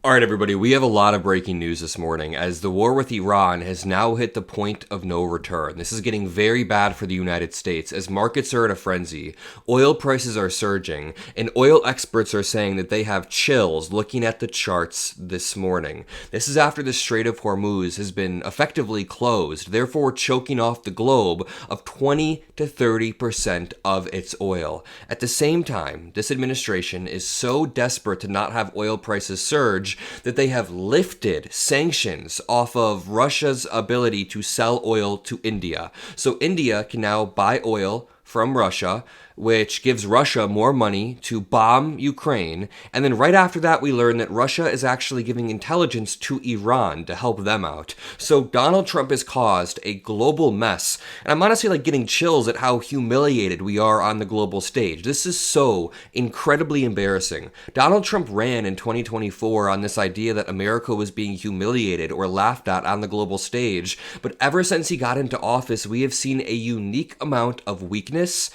All right, everybody, we have a lot of breaking news this morning as the war with Iran has now hit the point of no return. This is getting very bad for the United States as markets are in a frenzy, oil prices are surging, and oil experts are saying that they have chills looking at the charts this morning. This is after the Strait of Hormuz has been effectively closed, therefore choking off the globe of 20 to 30% of its oil. At the same time, this administration is so desperate to not have oil prices surge that they have lifted sanctions off of Russia's ability to sell oil to India. So India can now buy oil from Russia, which gives Russia more money to bomb Ukraine. And then right after that, we learn that Russia is actually giving intelligence to Iran to help them out. So Donald Trump has caused a global mess. And I'm honestly getting chills at how humiliated we are on the global stage. This is so incredibly embarrassing. Donald Trump ran in 2024 on this idea that America was being humiliated or laughed at on the global stage. But ever since he got into office, we have seen a unique amount of weakness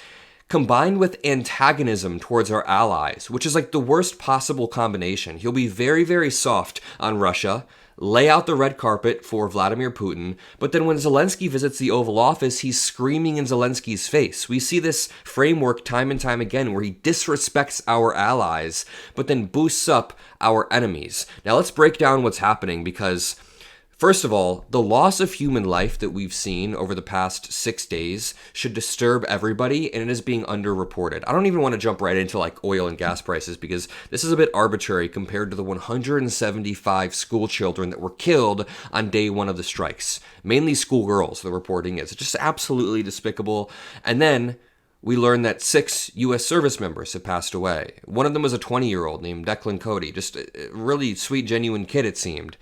combined with antagonism towards our allies, which is the worst possible combination. He'll be very, very soft on Russia, lay out the red carpet for Vladimir Putin, but then when Zelensky visits the Oval Office, he's screaming in Zelensky's face. We see this framework time and time again where he disrespects our allies, but then boosts up our enemies. Now let's break down what's happening because first of all, the loss of human life that we've seen over the past 6 days should disturb everybody, and it is being underreported. I don't even want to jump right into oil and gas prices because this is a bit arbitrary compared to the 175 school children that were killed on day one of the strikes. Mainly schoolgirls, the reporting is. It's just absolutely despicable. And then we learned that 6 U.S. service members have passed away. One of them was a 20-year-old named Declan Cody, just a really sweet, genuine kid, it seemed.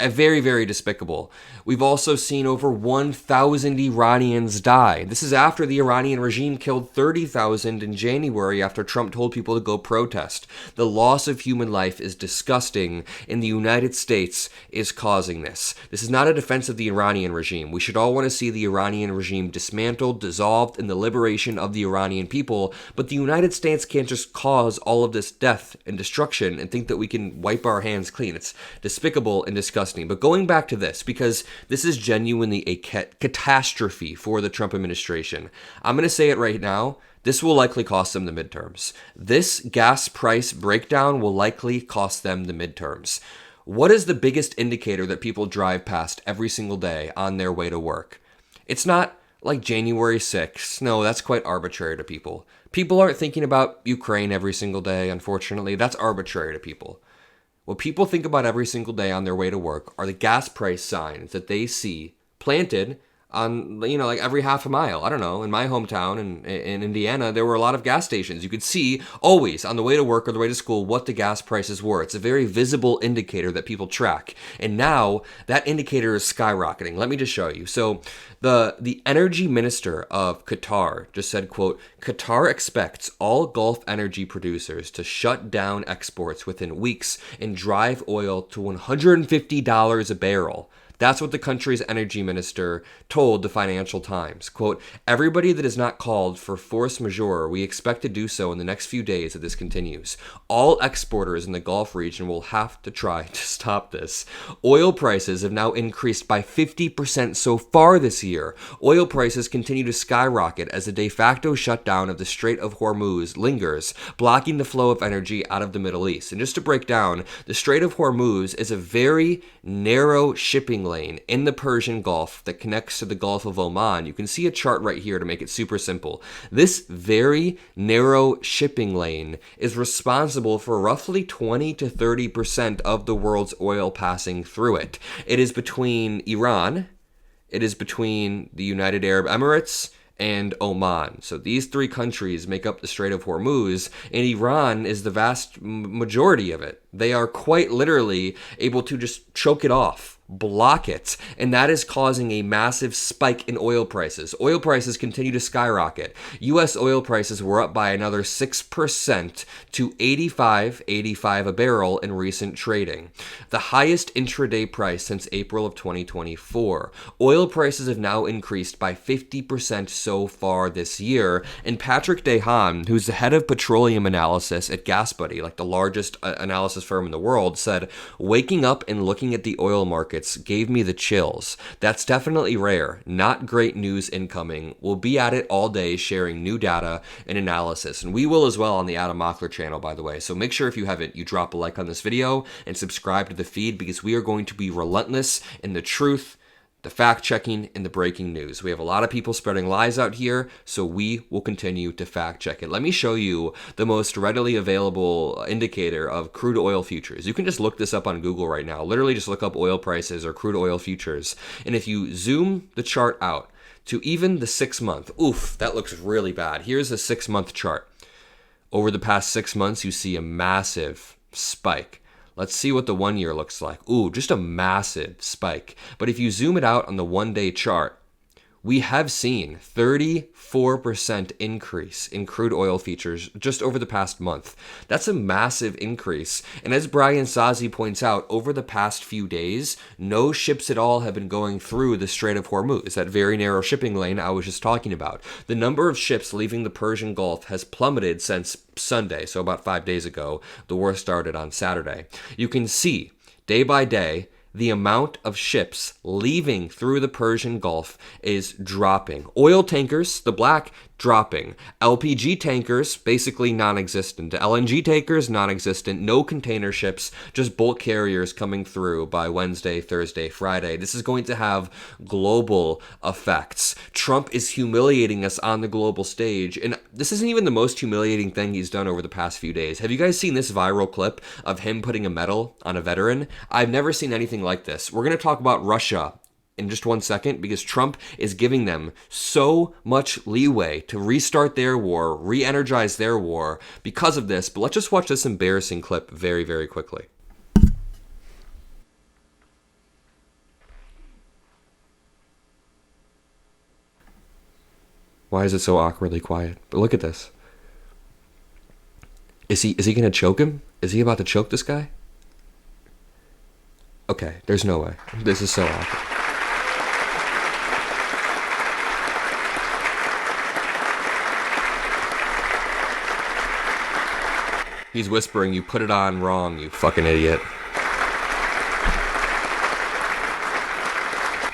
Very, very despicable. We've also seen over 1,000 Iranians die. This is after the Iranian regime killed 30,000 in January after Trump told people to go protest. The loss of human life is disgusting, and the United States is causing this. This is not a defense of the Iranian regime. We should all want to see the Iranian regime dismantled, dissolved, and the liberation of the Iranian people, but the United States can't just cause all of this death and destruction and think that we can wipe our hands clean. It's despicable and disgusting. But going back to this, because this is genuinely a catastrophe for the Trump administration, I'm going to say it right now. This will likely cost them the midterms. This gas price breakdown will likely cost them the midterms. What is the biggest indicator that people drive past every single day on their way to work? It's not January 6th. No, that's quite arbitrary to people. People aren't thinking about Ukraine every single day, unfortunately. That's arbitrary to people. What people think about every single day on their way to work are the gas price signs that they see planted on, every half a mile. I don't know. In my hometown in Indiana, there were a lot of gas stations. You could see always on the way to work or the way to school what the gas prices were. It's a very visible indicator that people track. And now that indicator is skyrocketing. Let me just show you. So the energy minister of Qatar just said, quote, Qatar expects all Gulf energy producers to shut down exports within weeks and drive oil to $150 a barrel. That's what the country's energy minister told the Financial Times. Quote, everybody that is not called for force majeure, we expect to do so in the next few days if this continues. All exporters in the Gulf region will have to try to stop this. Oil prices have now increased by 50% so far this year. Oil prices continue to skyrocket as the de facto shutdown of the Strait of Hormuz lingers, blocking the flow of energy out of the Middle East. And just to break down, the Strait of Hormuz is a very narrow shipping lane in the Persian Gulf that connects to the Gulf of Oman. You can see a chart right here to make it super simple. This very narrow shipping lane is responsible for roughly 20 to 30% of the world's oil passing through it. It is between Iran, it is between the United Arab Emirates, and Oman. So these 3 countries make up the Strait of Hormuz, and Iran is the vast majority of it. They are quite literally able to just choke it off, block it, and that is causing a massive spike in oil prices. Oil prices continue to skyrocket. U.S. oil prices were up by another 6% to $85 a barrel in recent trading, the highest intraday price since April of 2024. Oil prices have now increased by 50% so far this year, and Patrick Dehan, who's the head of petroleum analysis at GasBuddy, the largest analysis fastest firm in the world, said, "Waking up and looking at the oil markets gave me the chills. That's definitely rare. Not great news incoming. We'll be at it all day sharing new data and analysis." And we will as well on the Adam Mockler channel, by the way. So make sure if you haven't, you drop a like on this video and subscribe to the feed, because we are going to be relentless in the truth, the fact-checking, and the breaking news. We have a lot of people spreading lies out here, so we will continue to fact-check it. Let me show you the most readily available indicator of crude oil futures. You can just look this up on Google right now. Literally just look up oil prices or crude oil futures. And if you zoom the chart out to even the 6-month, oof, that looks really bad. Here's a 6-month chart. Over the past 6 months, you see a massive spike. Let's see what the 1 year looks like. Ooh, just a massive spike. But if you zoom it out on the 1-day chart, we have seen 34% increase in crude oil futures just over the past month. That's a massive increase. And as Brian Sazi points out, over the past few days, no ships at all have been going through the Strait of Hormuz, that very narrow shipping lane I was just talking about. The number of ships leaving the Persian Gulf has plummeted since Sunday, so about 5 days ago. The war started on Saturday. You can see, day by day, the amount of ships leaving through the Persian Gulf is dropping. Oil tankers, the black, dropping. LPG tankers, basically non-existent. LNG tankers, non-existent. No container ships, just bulk carriers coming through by Wednesday, Thursday, Friday. This is going to have global effects. Trump is humiliating us on the global stage, and this isn't even the most humiliating thing he's done over the past few days. Have you guys seen this viral clip of him putting a medal on a veteran? I've never seen anything like this. We're going to talk about Russia in just 1 second, because Trump is giving them so much leeway to restart their war, re-energize their war because of this. But let's just watch this embarrassing clip very, very quickly. Why is it so awkwardly quiet? But look at this. Is he going to choke him? Is he about to choke this guy? Okay, there's no way. This is so awkward. He's whispering, "You put it on wrong, you fucking idiot."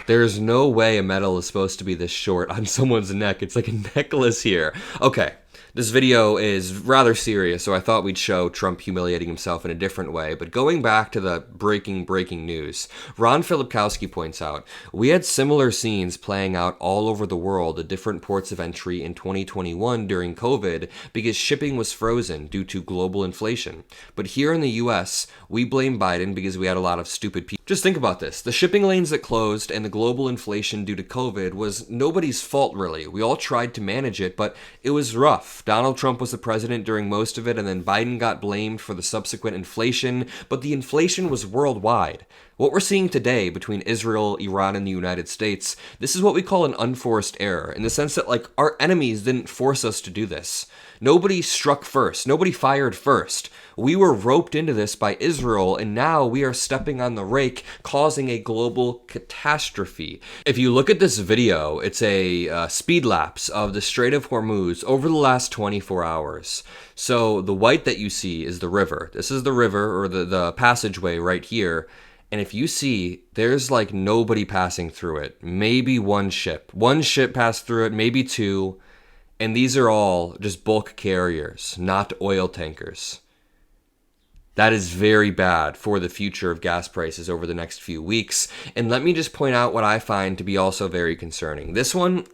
There's no way a medal is supposed to be this short on someone's neck. It's like a necklace here. Okay. This video is rather serious, so I thought we'd show Trump humiliating himself in a different way. But going back to the breaking news, Ron Filipkowski points out, we had similar scenes playing out all over the world at different ports of entry in 2021 during COVID because shipping was frozen due to global inflation. But here in the US, we blame Biden because we had a lot of stupid people. Just think about this. The shipping lanes that closed and the global inflation due to COVID was nobody's fault, really. We all tried to manage it, but it was rough. Donald Trump was the president during most of it, and then Biden got blamed for the subsequent inflation, but the inflation was worldwide. What we're seeing today between Israel, Iran, and the United States, this is what we call an unforced error, in the sense that, like, our enemies didn't force us to do this. Nobody struck first. Nobody fired first. We were roped into this by Israel, and now we are stepping on the rake, causing a global catastrophe. If you look at this video, it's a speed lapse of the Strait of Hormuz over the last 24 hours. So the white that you see is the river. This is the river, or the passageway right here. And if you see, there's like nobody passing through it. Maybe one ship. One ship passed through it, maybe two. And these are all just bulk carriers, not oil tankers. That is very bad for the future of gas prices over the next few weeks. And let me just point out what I find to be also very concerning. This one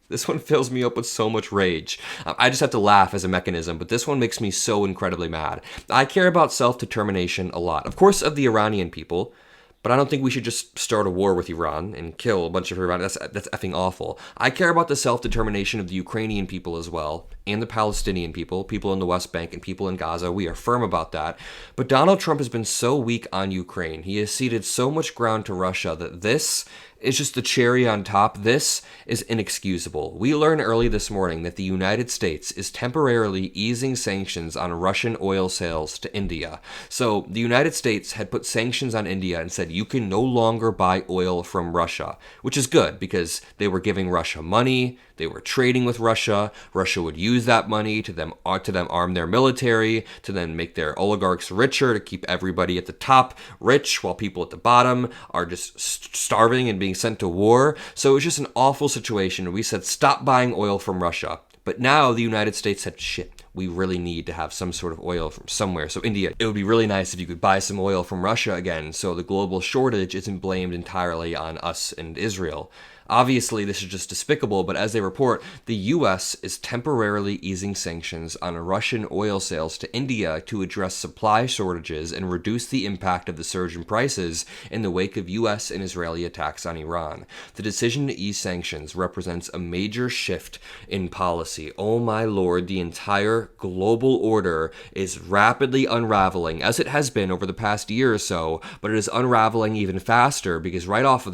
fills me up with so much rage. I just have to laugh as a mechanism, but this one makes me so incredibly mad. I care about self-determination a lot. Of course, of the Iranian people, but I don't think we should just start a war with Iran and kill a bunch of Iranians. That's effing awful. I care about the self-determination of the Ukrainian people as well, and the Palestinian people, people in the West Bank, and people in Gaza. We are firm about that. But Donald Trump has been so weak on Ukraine. He has ceded so much ground to Russia that this is just the cherry on top. This is inexcusable. We learned early this morning that the United States is temporarily easing sanctions on Russian oil sales to India. So the United States had put sanctions on India and said you can no longer buy oil from Russia, which is good because they were giving Russia money, they were trading with Russia. Russia would use that money to them arm their military, to then make their oligarchs richer, to keep everybody at the top rich while people at the bottom are just starving and being sent to war. So it was just an awful situation. We said, stop buying oil from Russia. But now the United States said, shit, we really need to have some sort of oil from somewhere. So India, it would be really nice if you could buy some oil from Russia again, so the global shortage isn't blamed entirely on us and Israel. Obviously, this is just despicable, but as they report, the U.S. is temporarily easing sanctions on Russian oil sales to India to address supply shortages and reduce the impact of the surge in prices in the wake of U.S. and Israeli attacks on Iran. The decision to ease sanctions represents a major shift in policy. Oh my lord, the entire global order is rapidly unraveling, as it has been over the past year or so, but it is unraveling even faster because right off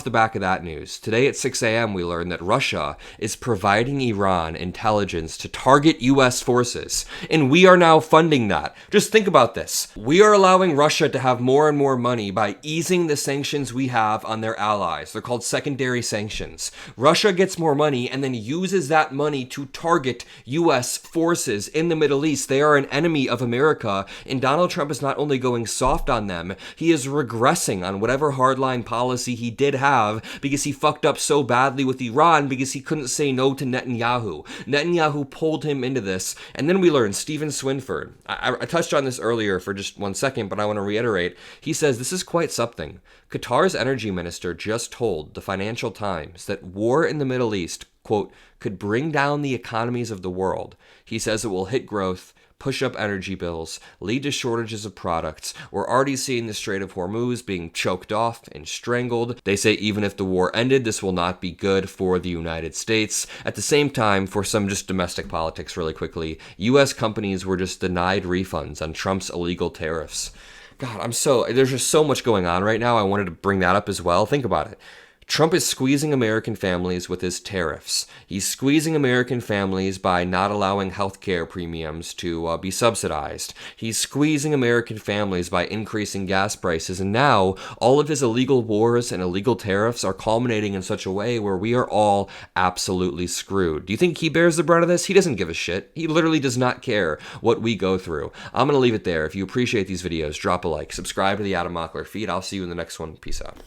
the back of that news, today at 6 a.m. we learned that Russia is providing Iran intelligence to target U.S. forces, and we are now funding that. Just think about this. We are allowing Russia to have more and more money by easing the sanctions we have on their allies. They're called secondary sanctions. Russia gets more money and then uses that money to target U.S. forces in the Middle East. They are an enemy of America, and Donald Trump is not only going soft on them, he is regressing on whatever hardline policy he did have because he fucked up so badly with Iran because he couldn't say no to Netanyahu. Netanyahu pulled him into this. And then we learned Stephen Swinford. I touched on this earlier for just 1 second, but I want to reiterate. He says this is quite something. Qatar's energy minister just told the Financial Times that war in the Middle East, quote, could bring down the economies of the world. He says it will hit growth, push up energy bills, lead to shortages of products. We're already seeing the Strait of Hormuz being choked off and strangled. They say even if the war ended, this will not be good for the United States. At the same time, for some just domestic politics really quickly, U.S. companies were just denied refunds on Trump's illegal tariffs. God, there's just so much going on right now. I wanted to bring that up as well. Think about it. Trump is squeezing American families with his tariffs. He's squeezing American families by not allowing healthcare premiums to be subsidized. He's squeezing American families by increasing gas prices. And now all of his illegal wars and illegal tariffs are culminating in such a way where we are all absolutely screwed. Do you think he bears the brunt of this? He doesn't give a shit. He literally does not care what we go through. I'm going to leave it there. If you appreciate these videos, drop a like, subscribe to the Adam Mockler feed. I'll see you in the next one. Peace out.